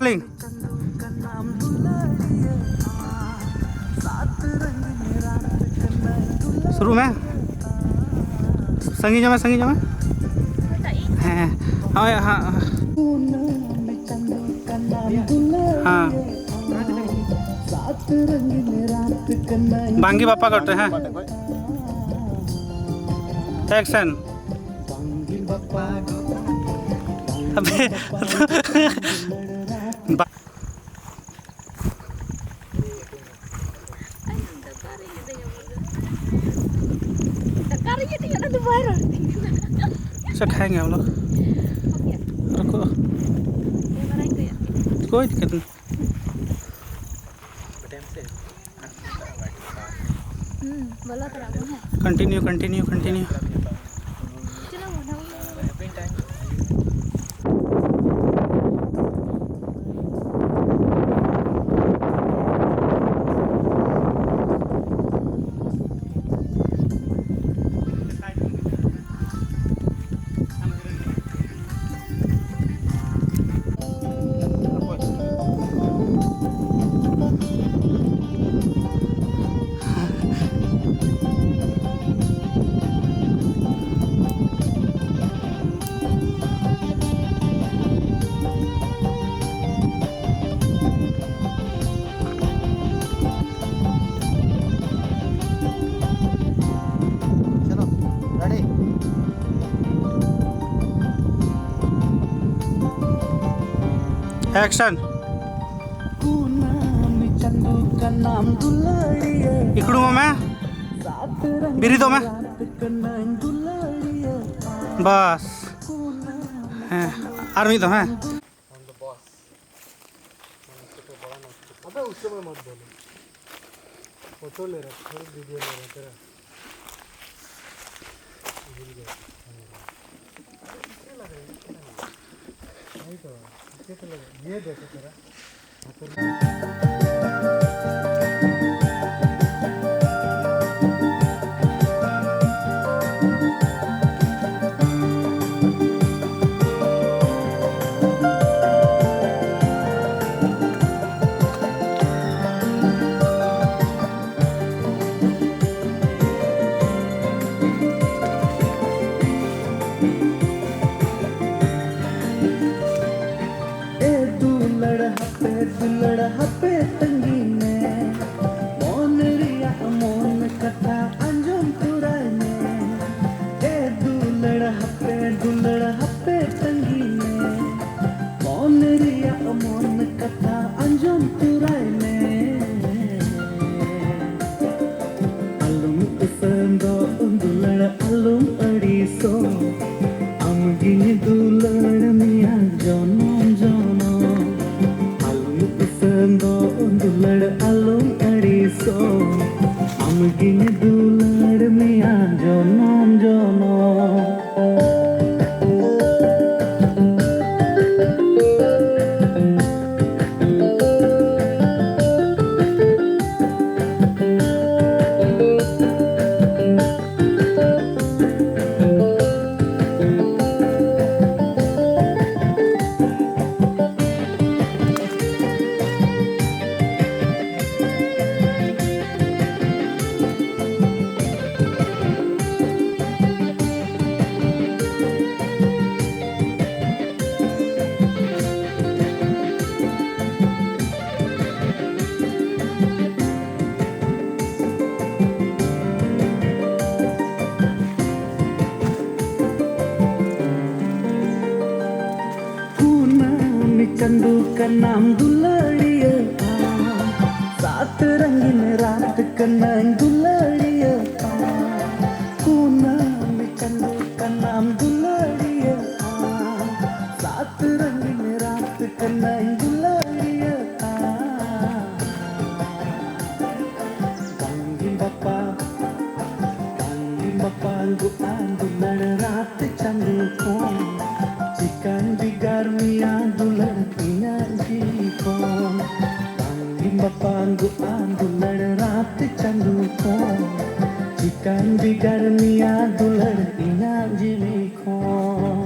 playing. शुरू में संगी जमा हाँ हाँ हाँ हाँ बांगी बापा करते हैं एक्शन अबे अच्छा खाएंगे हम लोग रखो कोई दिक्कत नहीं कंटिन्यू कंटिन्यू कंटिन्यू एक्शन इकडू मैं बिरी दो मैं बस आर्मी तो है अबे उससे मत बोलो फोटो ले रहा थोड़ी वीडियो ले रहा तेरा नहीं तो ये देखो तेरा चंदू का नाम दुलाड़िया सात रंगीन रात का नाम दुलाड़िया पूनम चंदू का नाम दुलाड़िया सात रंगीन रात का नाम दुलाड़िया बांगी बापा गुआन दुलड़ रात चंदू को चिकन बिगार मिया दुलड़ पिया जी को बांगी बापा गुआन दुलड़ रात चंदू को चिकन बिगार मिया दुलड़ पिया जी को